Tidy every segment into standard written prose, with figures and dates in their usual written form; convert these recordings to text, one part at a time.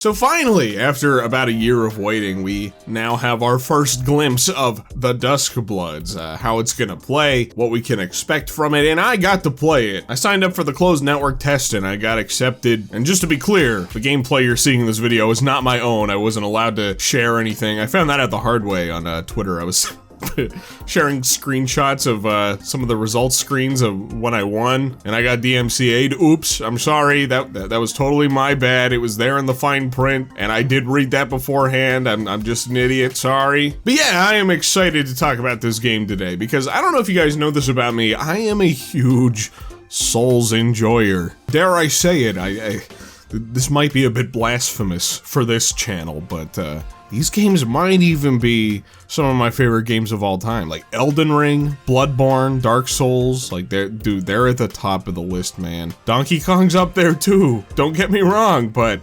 So finally, after about a year of waiting, we now have our first glimpse of the Dusk Bloods, how it's gonna play, what we can expect from it, and I got to play it. I signed up for the closed network test and I got accepted, and just to be clear, the gameplay you're seeing in this video is not my own. I wasn't allowed to share anything. I found that out the hard way on Twitter. I was sharing screenshots of some of the results screens of when I won, and I got DMCA'd. Oops, I'm sorry, that was totally my bad. It was there in the fine print, and I did read that beforehand. I'm just an idiot, sorry. But yeah, I am excited to talk about this game today, because I don't know if you guys know this about me, I am a huge Souls enjoyer. Dare I say it, this might be a bit blasphemous for this channel, but these games might even be some of my favorite games of all time. Like Elden Ring, Bloodborne, Dark Souls, like they're at the top of the list, man. Donkey Kong's up there too, don't get me wrong, but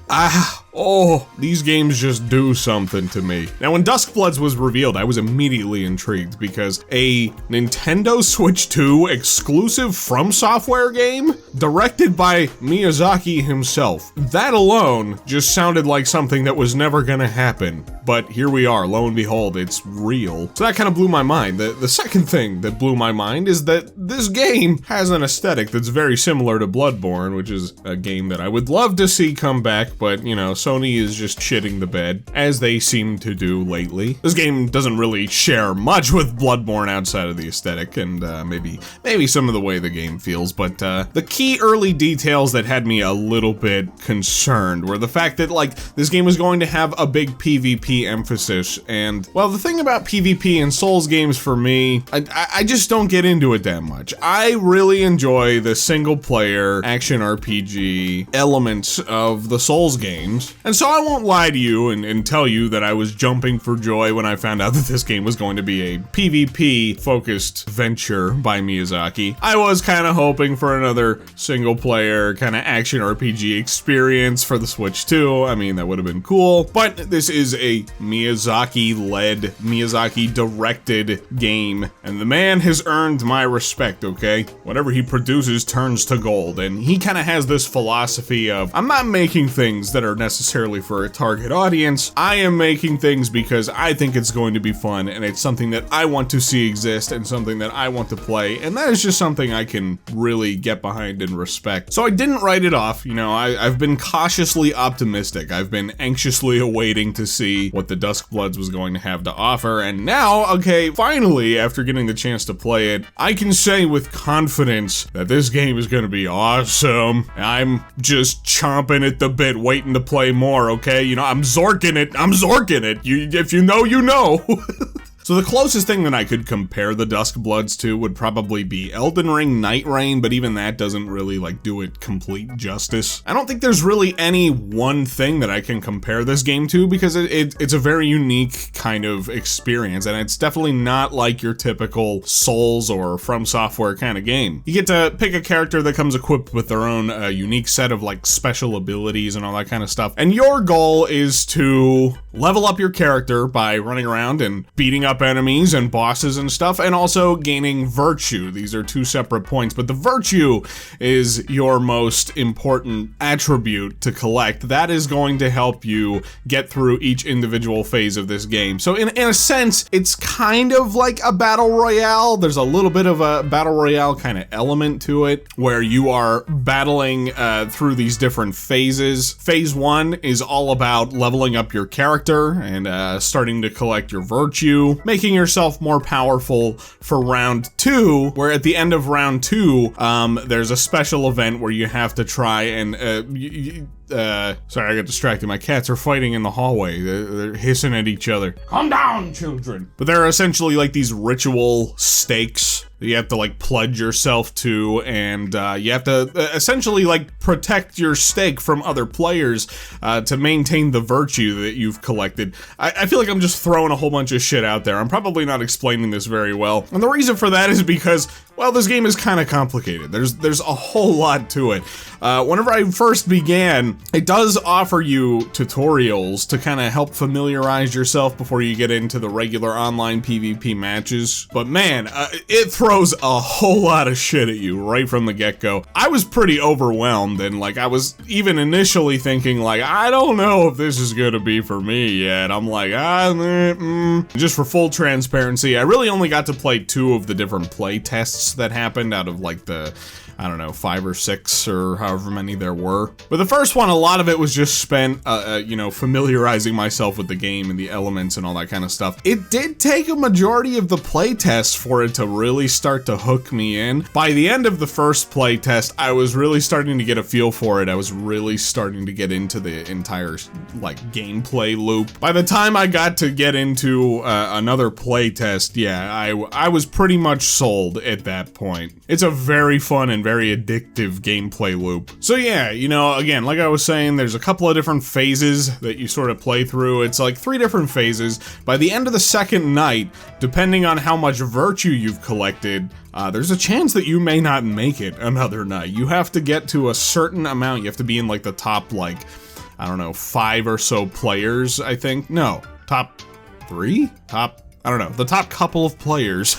these games just do something to me. Now when Dusk Bloods was revealed, I was immediately intrigued because a Nintendo Switch 2 exclusive From Software game directed by Miyazaki himself. That alone just sounded like something that was never gonna happen. But here we are, lo and behold, it's real. So that kind of blew my mind. The second thing that blew my mind is that this game has an aesthetic that's very similar to Bloodborne, which is a game that I would love to see come back, but you know, Sony is just shitting the bed, as they seem to do lately. This game doesn't really share much with Bloodborne outside of the aesthetic and maybe some of the way the game feels, but the key early details that had me a little bit concerned were the fact that, like, this game was going to have a big PvP emphasis, and, well, the thing about PvP in Souls games for me, I just don't get into it that much. I really enjoy the single-player action RPG elements of the Souls games, and so I won't lie to you and tell you that I was jumping for joy when I found out that this game was going to be a PvP-focused venture by Miyazaki. I was kind of hoping for another single-player kind of action RPG experience for the Switch 2. I mean, that would have been cool, but this is a Miyazaki-led, Miyazaki-directed game, and the man has earned my respect, okay? Whatever he produces turns to gold, and he kind of has this philosophy of, I'm not making things that are necessarily for a target audience, I am making things because I think it's going to be fun, and it's something that I want to see exist, and something that I want to play, and that is just something I can really get behind and respect. So I didn't write it off, you know, I've been cautiously optimistic, I've been anxiously awaiting to see what the Dusk Bloods was going to have to offer, and now, okay, finally, after getting the chance to play it, I can say with confidence that this game is gonna be awesome. I'm just chomping at the bit, waiting to play more, okay? You know, I'm zorking it. If you know, you know. So the closest thing that I could compare the Dusk Bloods to would probably be Elden Ring Night Rain, but even that doesn't really, like, do it complete justice. I don't think there's really any one thing that I can compare this game to, because it's a very unique kind of experience, and it's definitely not like your typical Souls or From Software kind of game. You get to pick a character that comes equipped with their own unique set of, like, special abilities and all that kind of stuff, and your goal is to level up your character by running around and beating up enemies and bosses and stuff, and also gaining virtue. These are two separate points, but the virtue is your most important attribute to collect. That is going to help you get through each individual phase of this game. So in a sense, it's kind of like a battle royale. There's a little bit of a battle royale kind of element to it, where you are battling through these different phases. Phase 1 is all about leveling up your character and starting to collect your virtue, making yourself more powerful for round 2, where at the end of round 2, there's a special event where you have to try and, sorry, I got distracted. My cats are fighting in the hallway. They're hissing at each other. Calm down, children. But there are essentially like these ritual stakes that you have to like pledge yourself to, and you have to essentially like protect your stake from other players to maintain the virtue that you've collected. I feel like I'm just throwing a whole bunch of shit out there. I'm probably not explaining this very well, and the reason for that is because, well, this game is kind of complicated. There's a whole lot to it. Whenever I first began, it does offer you tutorials to kind of help familiarize yourself before you get into the regular online PvP matches. But man, it throws throws a whole lot of shit at you right from the get-go. I was pretty overwhelmed, and like I was even initially thinking like, I don't know if this is gonna be for me yet. I'm like, Just for full transparency, I really only got to play 2 of the different play tests that happened out of like the, I don't know, 5 or 6 or however many there were. But the first one, a lot of it was just spent, you know, familiarizing myself with the game and the elements and all that kind of stuff. It did take a majority of the play tests for it to really start to hook me in. By the end of the first play test, I was really starting to get a feel for it. I was really starting to get into the entire, like, gameplay loop. By the time I got to get into another play test, yeah, I was pretty much sold at that point. It's a very fun and very addictive gameplay loop. So yeah, you know, again, like I was saying, there's a couple of different phases that you sort of play through. It's like 3 different phases. By the end of the second night, depending on how much virtue you've collected, there's a chance that you may not make it another night. You have to get to a certain amount. You have to be in like the top, like, I don't know, 5 or so players, I think. No, top 3? I don't know, the top couple of players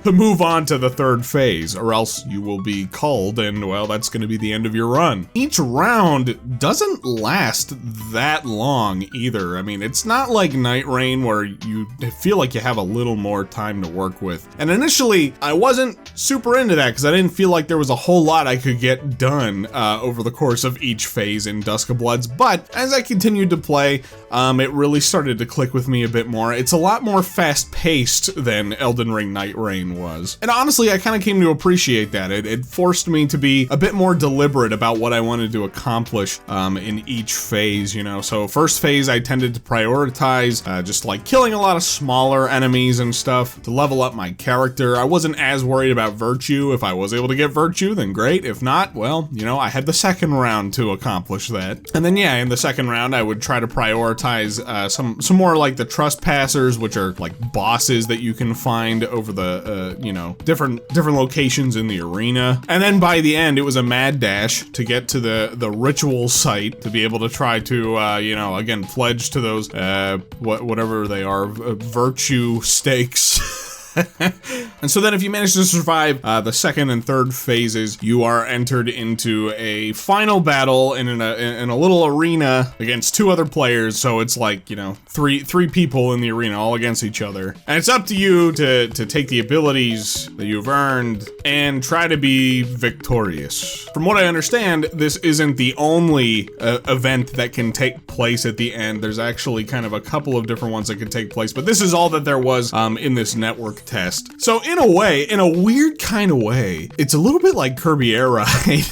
to move on to the 3rd phase, or else you will be culled, and well, that's gonna be the end of your run. Each round doesn't last that long either. I mean, it's not like Night Rain where you feel like you have a little more time to work with. And initially, I wasn't super into that because I didn't feel like there was a whole lot I could get done over the course of each phase in Dusk of Bloods, but as I continued to play, it really started to click with me a bit more. It's a lot more fast-paced than Elden Ring Night Rain was. And honestly, I kind of came to appreciate that. It forced me to be a bit more deliberate about what I wanted to accomplish in each phase, you know? So first phase, I tended to prioritize just like killing a lot of smaller enemies and stuff to level up my character. I wasn't as worried about virtue. If I was able to get virtue, then great. If not, well, you know, I had the second round to accomplish that. And then yeah, in the second round, I would try to prioritize some more like the trespassers, which are like bosses that you can find over the you know, different locations in the arena. And then by the end, it was a mad dash to get to the ritual site to be able to try to you know, again, pledge to those whatever they are, virtue stakes. And so then if you manage to survive the second and third phases, you are entered into a final battle in a little arena against 2 other players. So it's like, you know, three people in the arena all against each other. And it's up to you to take the abilities that you've earned and try to be victorious. From what I understand, this isn't the only event that can take place at the end. There's actually kind of a couple of different ones that can take place, but this is all that there was in this network test. So in a way, in a weird kind of way, it's a little bit like Kirby Air Ride.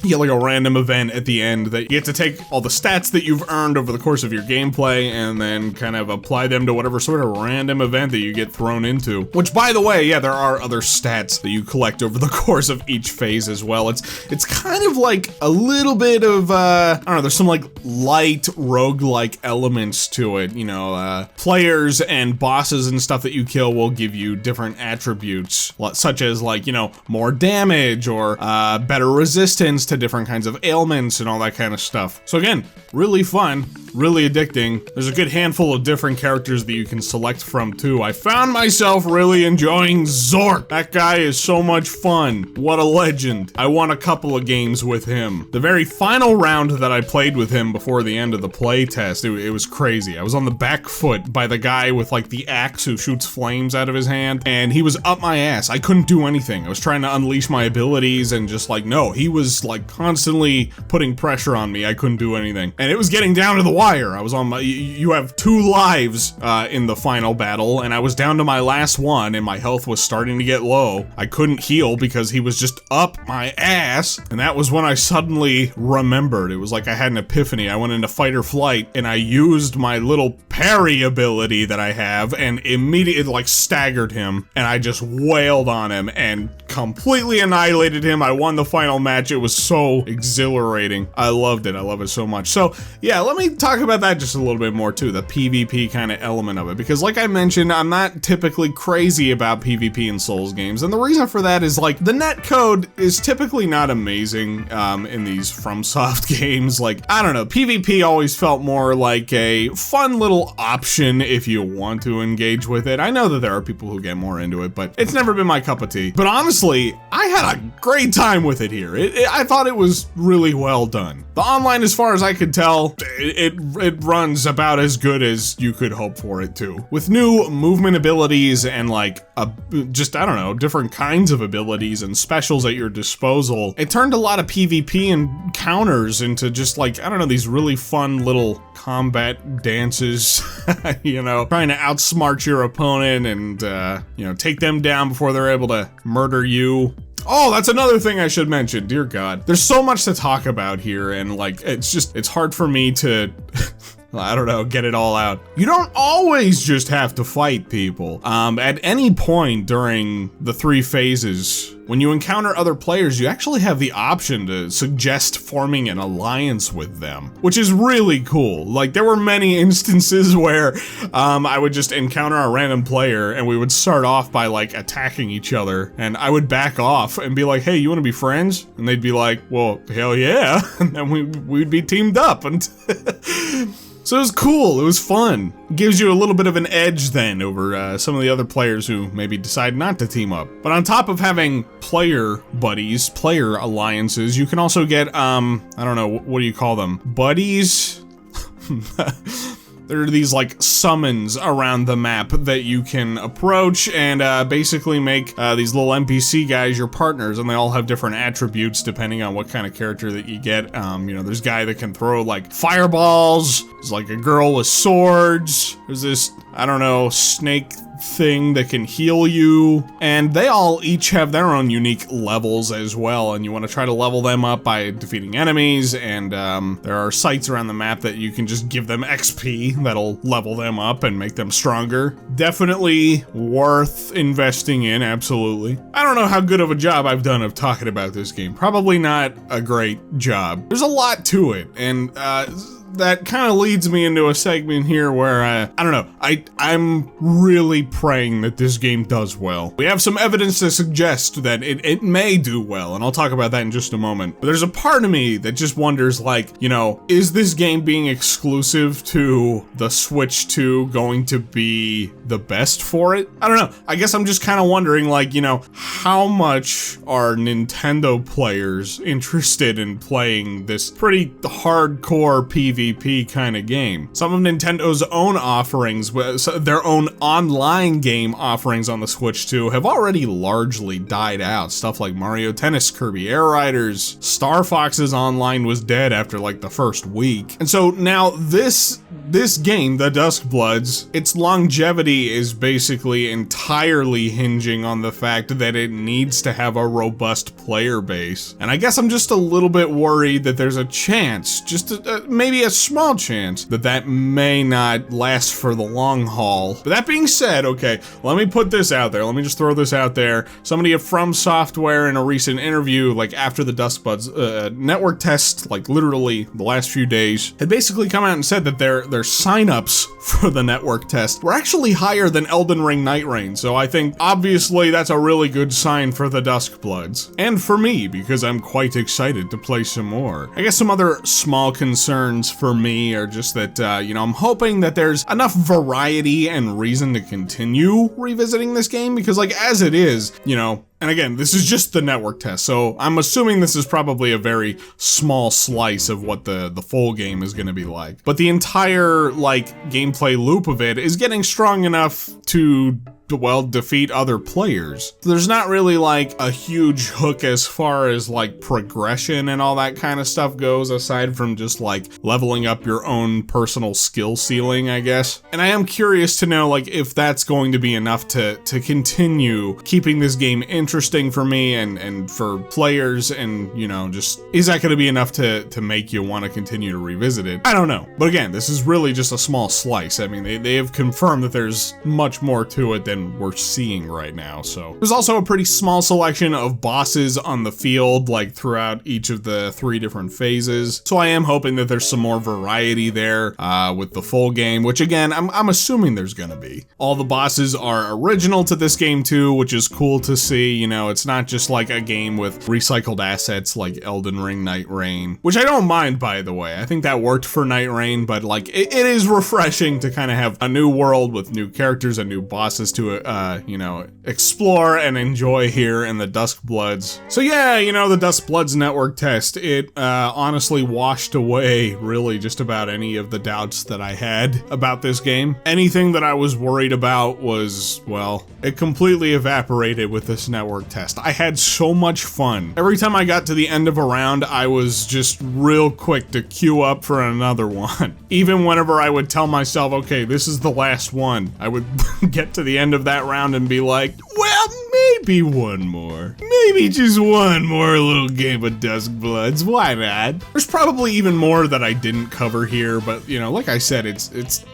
You get like a random event at the end that you get to take all the stats that you've earned over the course of your gameplay and then kind of apply them to whatever sort of random event that you get thrown into. Which, by the way, yeah, there are other stats that you collect over the course of each phase as well. It's kind of like a little bit of, I don't know, there's some like light roguelike elements to it. You know, players and bosses and stuff that you kill will give you different attributes, such as like, you know, more damage or better resistance to different kinds of ailments and all that kind of stuff. So again, really fun, really addicting. There's a good handful of different characters that you can select from too. I found myself really enjoying Zork. That guy is so much fun. What a legend. I won a couple of games with him. The very final round that I played with him before the end of the play test, it was crazy. I was on the back foot by the guy with like the axe who shoots flames out of his hand, and he was up my ass. I couldn't do anything. I was trying to unleash my abilities and just like, no, he was like constantly putting pressure on me. I couldn't do anything. And it was getting down to the wire. I was on my, you have 2 lives in the final battle, and I was down to my last one, and my health was starting to get low. I couldn't heal because he was just up my ass, and that was when I suddenly remembered. It was like I had an epiphany. I went into fight or flight, and I used my little parry ability that I have, and immediately like staggered him, and I just wailed on him and completely annihilated him. I won the final match. It was so exhilarating. I loved it. I love it so much. So yeah, let me talk about that just a little bit more too, the PvP kind of element of it, because like I mentioned, I'm not typically crazy about PvP in Souls games, and the reason for that is like the netcode is typically not amazing in these FromSoft games. Like, I don't know, PvP always felt more like a fun little cool option if you want to engage with it. I know that there are people who get more into it, but it's never been my cup of tea. But honestly, I had a great time with it here. I thought it was really well done. The online, as far as I could tell, it runs about as good as you could hope for it to. With new movement abilities and like just, I don't know, different kinds of abilities and specials at your disposal, it turned a lot of PvP and counters into just like, I don't know, these really fun little combat dances, you know, trying to outsmart your opponent and, you know, take them down before they're able to murder you. Oh, that's another thing I should mention. Dear God. There's so much to talk about here, and like, it's hard for me to, I don't know, get it all out. You don't always just have to fight people. At any point during the 3 phases, when you encounter other players, you actually have the option to suggest forming an alliance with them, which is really cool. Like, there were many instances where I would just encounter a random player and we would start off by like attacking each other, and I would back off and be like, hey, you want to be friends? And they'd be like, well, hell yeah. And then we'd be teamed up. And so it was cool, it was fun. It gives you a little bit of an edge then over some of the other players who maybe decide not to team up. But on top of having player buddies, player alliances, you can also get, I don't know, what do you call them? Buddies? There are these like summons around the map that you can approach and basically make these little NPC guys your partners, and they all have different attributes depending on what kind of character that you get. You know, there's a guy that can throw like fireballs, there's like a girl with swords, there's this, I don't know, snake thing that can heal you, and they all each have their own unique levels as well, and you want to try to level them up by defeating enemies, and there are sites around the map that you can just give them XP that'll level them up and make them stronger. Definitely worth investing in, absolutely. I don't know how good of a job I've done of talking about this game. Probably not a great job. There's a lot to it, and that kind of leads me into a segment here where, I don't know, I'm really praying that this game does well. We have some evidence to suggest that it may do well, and I'll talk about that in just a moment. But there's a part of me that just wonders, like, you know, is this game being exclusive to the Switch 2 going to be the best for it? I don't know. I guess I'm just kind of wondering, like, you know, how much are Nintendo players interested in playing this pretty hardcore PvP kind of game? Some of Nintendo's own offerings, their own online game offerings on the Switch 2, have already largely died out. Stuff like Mario Tennis, Kirby Air Riders, Star Fox's online was dead after like the first week. And so now this game, the Dusk Bloods, its longevity is basically entirely hinging on the fact that it needs to have a robust player base. And I guess I'm just a little bit worried that there's a chance, just maybe a small chance, that may not last for the long haul. But that being said, okay, let me put this out there. Let me just throw this out there. Somebody from Software in a recent interview, like after the Dusk Bloods network test, like literally the last few days, had basically come out and said that their signups for the network test were actually higher than Elden Ring Night Rain. So I think obviously that's a really good sign for the Dusk Bloods. And for me, because I'm quite excited to play some more. I guess some other small concerns for me are just that, you know, I'm hoping that there's enough variety and reason to continue revisiting this game, because like as it is, you know, and again, this is just the network test, so I'm assuming this is probably a very small slice of what the full game is going to be like. But the entire, like, gameplay loop of it is getting strong enough to, well, defeat other players. There's not really like a huge hook as far as like progression and all that kind of stuff goes, aside from just like leveling up your own personal skill ceiling, I guess. And I am curious to know like if that's going to be enough to continue keeping this game interesting for me and for players, and, you know, just is that going to be enough to make you want to continue to revisit it? I don't know. But again, this is really just a small slice. I mean, they have confirmed that there's much more to it than than we're seeing right now. So there's also a pretty small selection of bosses on the field, like throughout each of the 3 different phases. So I am hoping that there's some more variety there with the full game, which again, I'm assuming there's gonna be. All the bosses are original to this game too, which is cool to see. You know, it's not just like a game with recycled assets like Elden Ring, Night Rain, which I don't mind, by the way. I think that worked for Night Rain, but like it is refreshing to kind of have a new world with new characters and new bosses to, you know, explore and enjoy here in the Dusk Bloods. So yeah, you know, the Dusk Bloods network test, it honestly washed away really just about any of the doubts that I had about this game. Anything that I was worried about was, well, it completely evaporated with this network test. I had so much fun. Every time I got to the end of a round, I was just real quick to queue up for another one. Even whenever I would tell myself, okay, this is the last one, I would get to the end of that round and be like, well, maybe one more. Maybe just one more little game of Dusk Bloods, why not? There's probably even more that I didn't cover here, but you know, like I said, it's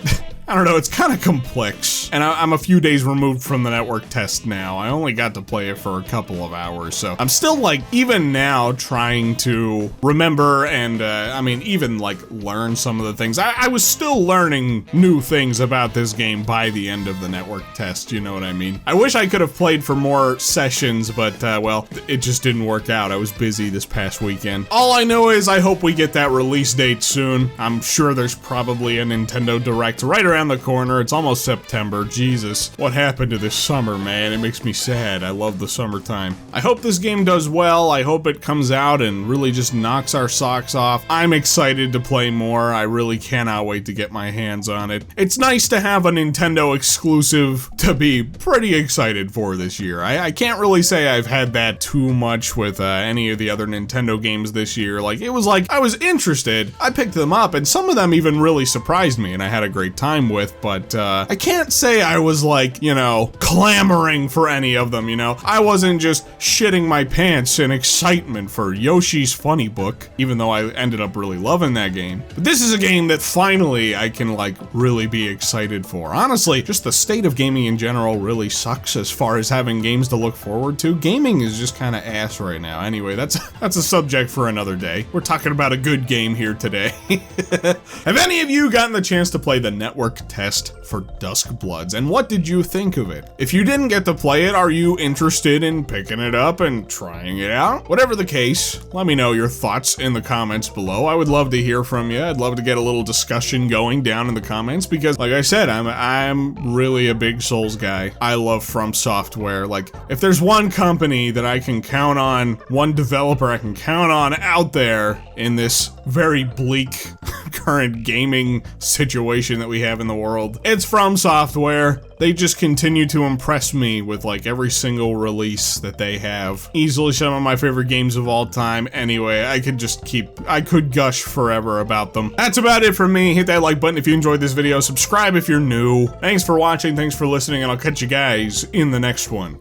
I don't know, it's kind of complex, and I'm a few days removed from the network test now. I only got to play it for a couple of hours, so I'm still like, even now, trying to remember and, I mean, even like learn some of the things. I was still learning new things about this game by the end of the network test, you know what I mean? I wish I could have played for more sessions, but, well, it just didn't work out. I was busy this past weekend. All I know is I hope we get that release date soon. I'm sure there's probably a Nintendo Direct right around the corner. It's almost September. Jesus, what happened to this summer, man? It makes me sad. I love the summertime. I hope this game does well. I hope it comes out and really just knocks our socks off. I'm excited to play more. I really cannot wait to get my hands on it. It's nice to have a Nintendo exclusive to be pretty excited for this year. I can't really say I've had that too much with any of the other Nintendo games this year. Like, it was like, I was interested, I picked them up, and some of them even really surprised me, and I had a great time with, but I can't say I was like, you know, clamoring for any of them, you know? I wasn't just shitting my pants in excitement for Yoshi's Funny Book, even though I ended up really loving that game. But this is a game that finally I can like really be excited for. Honestly, just the state of gaming in general really sucks as far as having games to look forward to. Gaming is just kind of ass right now. Anyway, that's a subject for another day. We're talking about a good game here today. Have any of you gotten the chance to play the network test for Dusk Bloods, and what did you think of it? If you didn't get to play it, are you interested in picking it up and trying it out? Whatever the case, let me know your thoughts in the comments below. I would love to hear from you. I'd love to get a little discussion going down in the comments because, like I said, I'm really a big Souls guy. I love From Software. Like, if there's one company that I can count on, one developer I can count on out there in this very bleak current gaming situation that we have in the world, it's From Software. They just continue to impress me with like every single release that they have. Easily some of my favorite games of all time. Anyway, I could gush forever about them. That's about it for me. Hit that like button if you enjoyed this video. Subscribe if you're new. Thanks for watching, thanks for listening, and I'll catch you guys in the next one.